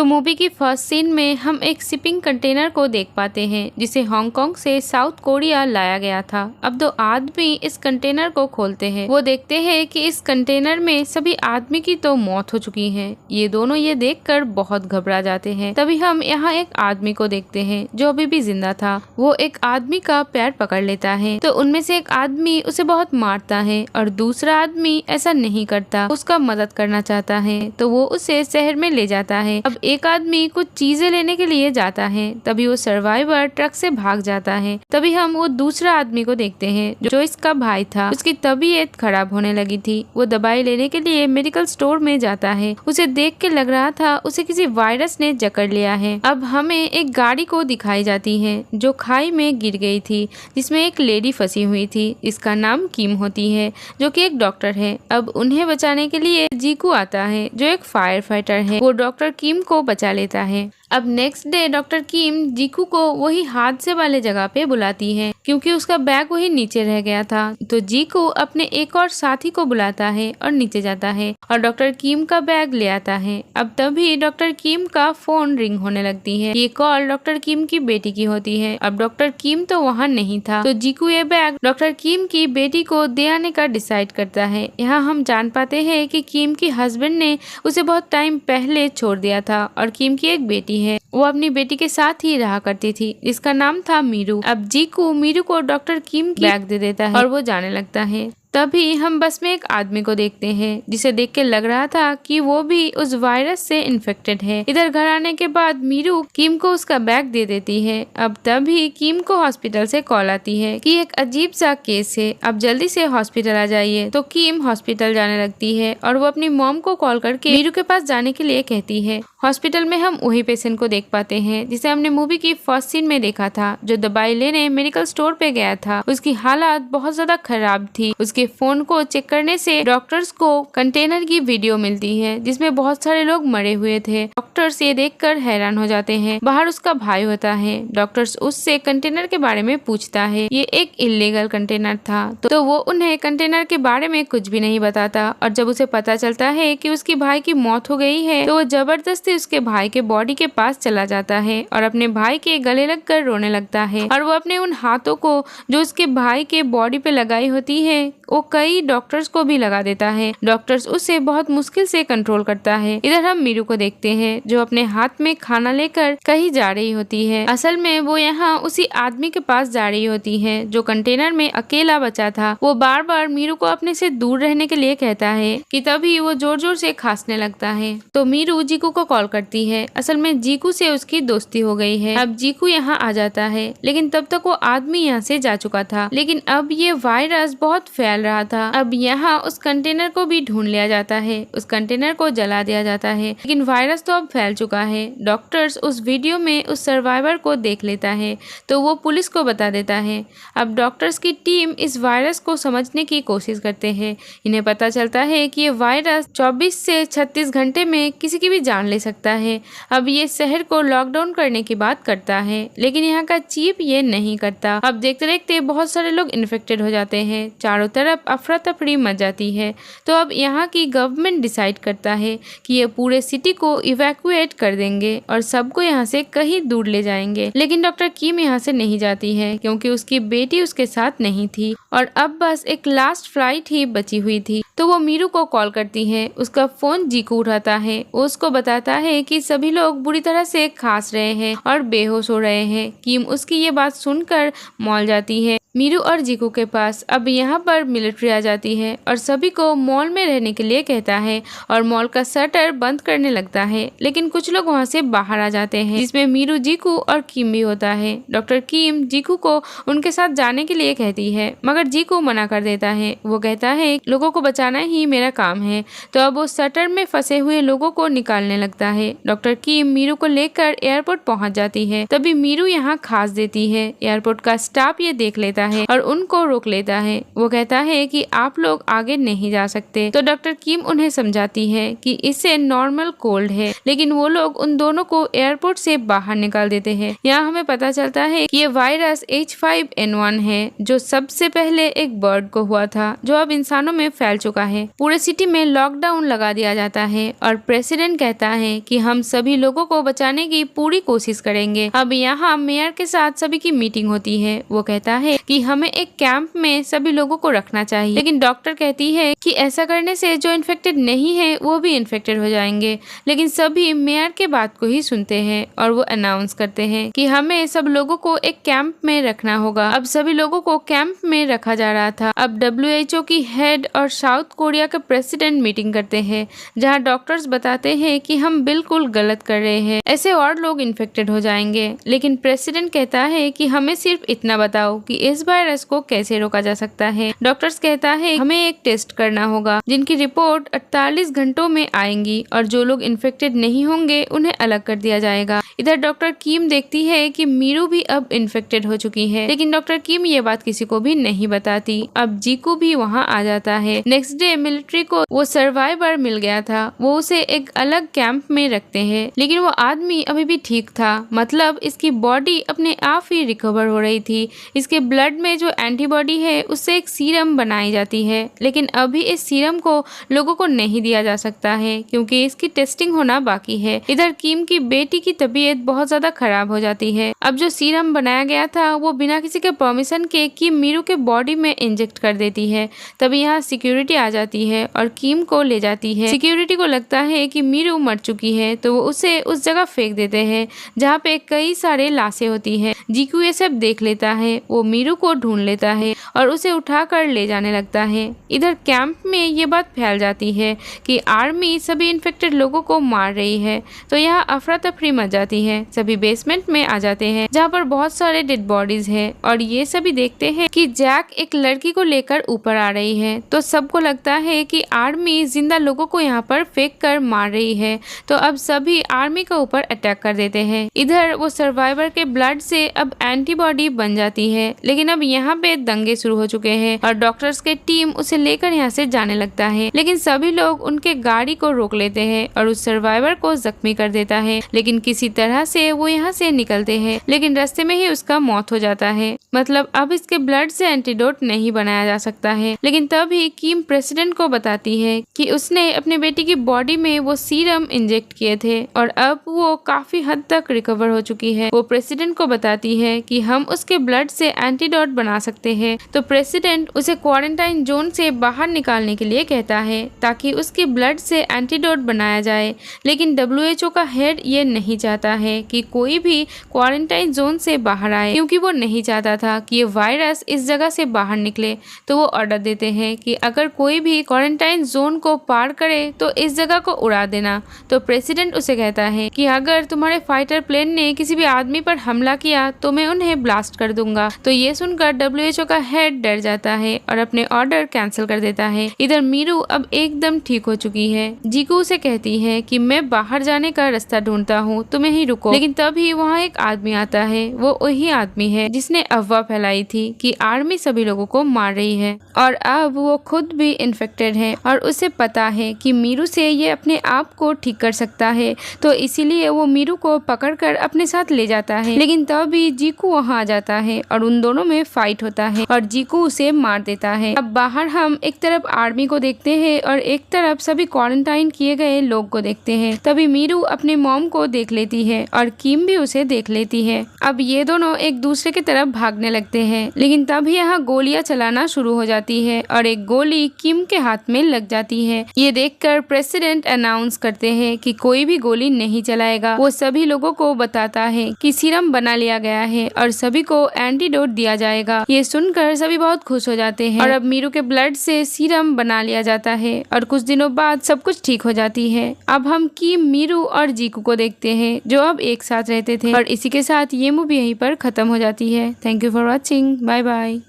तो मूवी की first scene में हम एक शिपिंग कंटेनर को देख पाते हैं जिसे हांगकांग से साउथ कोरिया लाया गया था। अब दो आदमी इस कंटेनर को खोलते हैं। वो देखते हैं कि इस कंटेनर में सभी आदमी की तो मौत हो चुकी है। ये दोनों ये देखकर बहुत घबरा जाते हैं। तभी हम यहाँ एक आदमी को देखते हैं जो अभी भी जिंदा था। वो एक आदमी का पैर पकड़ लेता है तो उनमें से एक आदमी उसे बहुत मारता है और दूसरा आदमी ऐसा नहीं करता, उसका मदद करना चाहता है तो वो उसे शहर में ले जाता है। अब एक आदमी कुछ चीजें लेने के लिए जाता है, तभी वो सर्वाइवर ट्रक से भाग जाता है। तभी हम वो दूसरा आदमी को देखते हैं जो इसका भाई था। उसकी तबीयत खराब होने लगी थी। वो दवाई लेने के लिए मेडिकल स्टोर में जाता है। उसे देख के लग रहा था उसे किसी वायरस ने जकड़ लिया है। अब हमें एक गाड़ी को दिखाई जाती है जो खाई में गिर गई थी, जिसमें एक लेडी फंसी हुई थी। इसका नाम किम होती है जो कि एक डॉक्टर है। अब उन्हें बचाने के लिए जीकू आता है जो एक फायर फाइटर है। वो डॉक्टर किम को बचा लेता है। अब नेक्स्ट डे डॉक्टर किम जीकू को वही हादसे वाले जगह पे बुलाती है क्योंकि उसका बैग वही नीचे रह गया था। तो जीकू अपने एक और साथी को बुलाता है और नीचे जाता है और डॉक्टर किम का बैग ले आता है। अब तभी डॉक्टर किम का फोन रिंग होने लगती है। ये कॉल डॉक्टर किम की बेटी की होती है। अब डॉक्टर किम तो वहाँ नहीं था तो जीकू ये बैग डॉक्टर किम की बेटी को दे आने का डिसाइड करता है। यहाँ हम जान पाते हैं कि किम की हस्बैंड ने उसे बहुत टाइम पहले छोड़ दिया था और किम की एक बेटी है। वो अपनी बेटी के साथ ही रहा करती थी जिसका नाम था मीरू। अब जीकू मीरू को डॉक्टर किम की बैग दे देता है और वो जाने लगता है। तभी हम बस में एक आदमी को देखते हैं जिसे देख के लग रहा था कि वो भी उस वायरस से इन्फेक्टेड है। इधर घर आने के बाद मीरू किम को उसका बैग दे देती है। अब तभी किम को हॉस्पिटल से कॉल आती है कि एक अजीब सा केस है, अब जल्दी से हॉस्पिटल आ जाइए। तो किम हॉस्पिटल जाने लगती है और वो अपनी मॉम को कॉल करके मीरू के पास जाने के लिए कहती है। हॉस्पिटल में हम वही पेशेंट को देख पाते हैं जिसे हमने मूवी की फर्स्ट सीन में देखा था, जो दवाई लेने मेडिकल स्टोर पे गया था। उसकी हालत बहुत ज्यादा खराब थी। उसके फोन को चेक करने से डॉक्टर्स को कंटेनर की वीडियो मिलती है जिसमें बहुत सारे लोग मरे हुए थे। डॉक्टर्स ये देखकर हैरान हो जाते हैं। बाहर उसका भाई होता है। डॉक्टर्स उससे कंटेनर के बारे में पूछता है। ये एक इलीगल कंटेनर था तो वो उन्हें कंटेनर के बारे में कुछ भी नहीं बताता और जब उसे पता चलता है कि उसकी भाई की मौत हो गई है तो वो जबरदस्ती उसके भाई के बॉडी के पास चला जाता है और अपने भाई के गले लगकर रोने लगता है और वो अपने उन हाथों को जो उसके भाई के बॉडी पे लगाई होती है वो कई डॉक्टर्स को भी लगा देता है। डॉक्टर्स उसे बहुत मुश्किल से कंट्रोल करता है। इधर हम मीरू को देखते हैं जो अपने हाथ में खाना लेकर कहीं जा रही होती है। असल में वो यहाँ उसी आदमी के पास जा रही होती है जो कंटेनर में अकेला बचा था। वो बार बार मीरू को अपने से दूर रहने के लिए कहता है कि तभी वो जोर जोर से खांसने लगता है। तो मीरू जीकू को कॉल करती है। असल में जीकू से उसकी दोस्ती हो गई है। अब जीकू यहाँ आ जाता है लेकिन तब तक वो आदमी यहाँ से जा चुका था। लेकिन अब ये वायरस बहुत फैल रहा था। अब यहाँ उस कंटेनर को भी ढूंढ लिया जाता है। उस कंटेनर को जला दिया जाता है लेकिन वायरस तो अब फैल चुका है। डॉक्टर्स उस वीडियो में उस सर्वाइवर को देख लेता है तो वो पुलिस को बता देता है। अब डॉक्टर्स की टीम इस वायरस को समझने की कोशिश करते हैं। इन्हें पता चलता है कि ये वायरस 24 से 36 घंटे में किसी की भी जान ले सकता है। अब ये शहर को लॉकडाउन करने की बात करता है लेकिन यहाँ का चीफ ये नहीं करता। अब देखते देखते बहुत सारे लोग इन्फेक्टेड हो जाते हैं। चारों तरफ अफरा तफरी मच जाती है। तो अब यहाँ की गवर्नमेंट डिसाइड करता है कि ये पूरे सिटी को इवैक्यूएट कर देंगे और सबको यहाँ से कहीं दूर ले जाएंगे। लेकिन डॉक्टर किम यहाँ से नहीं जाती है क्योंकि उसकी बेटी उसके साथ नहीं थी और अब बस एक लास्ट फ्लाइट ही बची हुई थी। तो वो मीरू को कॉल करती है। उसका फोन जीकू उठाता है। वो उसको बताता है कि सभी लोग बुरी तरह से खांस रहे हैं और बेहोश हो रहे हैं। किम उसकी ये बात सुनकर मॉल जाती है मीरू और जीकू के पास। अब यहाँ पर मिलिट्री आ जाती है और सभी को मॉल में रहने के लिए कहता है और मॉल का शटर बंद करने लगता है। लेकिन कुछ लोग वहाँ से बाहर आ जाते हैं जिसमें मीरू, जीकू और किम भी होता है। डॉक्टर किम जीकू को उनके साथ जाने के लिए कहती है मगर जीकू मना कर देता है। वो कहता है लोगों को बचाना ही मेरा काम है। तो अब वो शटर में फंसे हुए लोगों को निकालने लगता है। डॉक्टर किम मीरू को लेकर एयरपोर्ट पहुँच जाती है। तभी मीरू यहाँ खांस देती है। एयरपोर्ट का स्टाफ ये देख लेता लेता है और उनको रोक लेता है। वो कहता है कि आप लोग आगे नहीं जा सकते। तो डॉक्टर किम उन्हें समझाती है कि इसे नॉर्मल कोल्ड है, लेकिन वो लोग उन दोनों को एयरपोर्ट से बाहर निकाल देते हैं। यहाँ हमें पता चलता है कि ये वायरस H5N1 है, जो सबसे पहले एक बर्ड को हुआ था, जो अब इंसानों में फैल चुका है। पूरे सिटी में लॉकडाउन लगा दिया जाता है और प्रेसिडेंट कहता है कि हम सभी लोगों को बचाने की पूरी कोशिश करेंगे। अब यहाँ मेयर के साथ सभी की मीटिंग होती है। वो कहता है कि हमें एक कैंप में सभी लोगों को रखना चाहिए, लेकिन डॉक्टर कहती है कि ऐसा करने से जो इन्फेक्टेड नहीं है वो भी इन्फेक्टेड हो जाएंगे। लेकिन सभी मेयर के बात को ही सुनते हैं और वो अनाउंस करते हैं कि हमें सब लोगों को एक कैंप में रखना होगा। अब सभी लोगों को कैंप में रखा जा रहा था। अब WHO की हेड और साउथ कोरिया के प्रेसिडेंट मीटिंग करते हैं, जहाँ डॉक्टर्स बताते हैं कि हम बिल्कुल गलत कर रहे हैं, ऐसे और लोग इन्फेक्टेड हो जाएंगे। लेकिन प्रेसिडेंट कहता है कि हमें सिर्फ इतना बताओ कि इस वायरस को कैसे रोका जा सकता है। डॉक्टर्स कहता है हमें एक टेस्ट करना होगा, जिनकी रिपोर्ट 48 घंटों में आएंगी और जो लोग इन्फेक्टेड नहीं होंगे उन्हें अलग कर दिया जाएगा। इधर डॉक्टर किम देखती है कि मीरू भी अब इन्फेक्टेड हो चुकी है, लेकिन डॉक्टर किम ये बात किसी को भी नहीं बताती। अब जीकू भी वहाँ आ जाता है। नेक्स्ट डे मिलिट्री को वो सर्वाइवर मिल गया था। वो उसे एक अलग कैंप में रखते हैं, लेकिन वो आदमी अभी भी ठीक था, मतलब इसकी बॉडी अपने आप ही रिकवर हो रही थी। इसके ब्लड में जो एंटीबॉडी है उससे एक सीरम बनाई जाती है, लेकिन अभी इस सीरम को लोगों को नहीं दिया जा सकता है क्योंकि इसकी टेस्टिंग होना बाकी है। इधर किम की बेटी की तबीयत बहुत ज्यादा खराब हो जाती है। अब जो सीरम बनाया गया था वो बिना किसी के परमिशन के किम मीरू के बॉडी में इंजेक्ट कर देती है। तभी यहाँ सिक्योरिटी आ जाती है और किम को ले जाती है। सिक्योरिटी को लगता है कि मीरू मर चुकी है, तो वो उसे उस जगह फेंक देते हैं जहाँ पे कई सारे लाशें होती है। जीकू ये सब देख लेता है। वो मीरू को ढूंढ लेता है और उसे उठाकर ले जाने लगता है। इधर कैंप में ये बात फैल जाती है कि आर्मी सभी इन्फेक्टेड लोगों को मार रही है, तो यहाँ अफरा तफरी मच जाती है। सभी बेसमेंट में आ जाते हैं जहाँ पर बहुत सारे डेड बॉडीज है और ये सभी देखते हैं कि जैक एक लड़की को लेकर ऊपर आ रही है। तो सबको लगता है कि आर्मी जिंदा लोगों को यहाँ पर फेंक कर मार रही है, तो अब सभी आर्मी के ऊपर अटैक कर देते हैं। इधर वो सर्वाइवर के ब्लड से अब एंटीबॉडी बन जाती है, लेकिन अब यहाँ पे दंगे शुरू हो चुके हैं और डॉक्टर्स के टीम उसे लेकर यहाँ से जाने लगता है। लेकिन सभी लोग उनके गाड़ी को रोक लेते हैं और उस सर्वाइवर को जख्मी कर देता है, लेकिन किसी तरह से वो यहाँ से निकलते हैं, लेकिन रास्ते में ही उसका मौत हो जाता है। मतलब अब इसके ब्लड से एंटीडोट नहीं बनाया जा सकता है। लेकिन तभी किम प्रेसिडेंट को बताती है कि उसने अपने बेटी की बॉडी में वो सीरम इंजेक्ट किए थे और अब वो काफी हद तक रिकवर हो चुकी है। वो प्रेसिडेंट को बताती है कि हम उसके ब्लड से एंटीडोट बना सकते हैं। तो प्रेसिडेंट उसे क्वारंटाइन जोन से बाहर निकालने के लिए कहता है ताकि उसके ब्लड से एंटीडोट बनाया जाए। लेकिन WHO का हेड ये नहीं चाहता है कि कोई भी क्वारंटाइन जोन से बाहर आए, क्योंकि वो नहीं चाहता था कि ये वायरस इस जगह से बाहर निकले। तो वो ऑर्डर देते हैं कि अगर कोई भी क्वारंटाइन जोन को पार करे तो इस जगह को उड़ा देना। तो प्रेसिडेंट उसे कहता है कि अगर तुम्हारे फाइटर प्लेन ने किसी भी आदमी पर हमला किया तो मैं उन्हें ब्लास्ट कर दूंगा। तो ये सुनकर WHO का हेड डर जाता है और अपने ऑर्डर कैंसिल कर देता है। इधर मीरू अब एकदम ठीक हो चुकी है। जीकू उसे कहती है कि मैं बाहर जाने का रास्ता ढूंढता हूँ, तुम यहीं रुको। लेकिन तभी वहाँ एक आदमी आता है। वो वही आदमी है जिसने अफवाह फैलाई थी कि आर्मी सभी लोगों को मार रही है और अब वो खुद भी इन्फेक्टेड है और उसे पता है कि मीरू से ये अपने आप को ठीक कर सकता है, तो इसीलिए वो मीरू को पकड़कर अपने साथ ले जाता है। लेकिन तभी जीकू वहाँ आ जाता है और उन दोनों में फाइट होता है और जीकू उसे मार देता है। अब बाहर हम एक तरफ आर्मी को देखते हैं और एक तरफ सभी क्वारंटाइन किए गए लोग को देखते हैं। तभी मीरू अपने मॉम को देख लेती है और किम भी उसे देख लेती है। अब ये दोनों एक दूसरे की तरफ भागने लगते हैं, लेकिन तभी यहाँ गोलियां चलाना शुरू हो जाती है और एक गोली किम के हाथ में लग जाती है। ये देखकर प्रेसिडेंट अनाउंस करते हैं कि कोई भी गोली नहीं चलाएगा। वो सभी लोगों को बताता है कि सीरम बना लिया गया है और सभी को एंटीडोट दिया जाएगा। ये सुनकर सभी बहुत खुश हो जाते हैं और अब मीरू के ब्लड से सीरम बना लिया जाता है और कुछ दिनों बाद सब कुछ ठीक हो जाती है। अब हम किम, मीरू और जीकू को देखते हैं जो अब एक साथ रहते थे और इसी के साथ ये मूवी यहीं पर खत्म हो जाती है। Thank you for watching. Bye bye.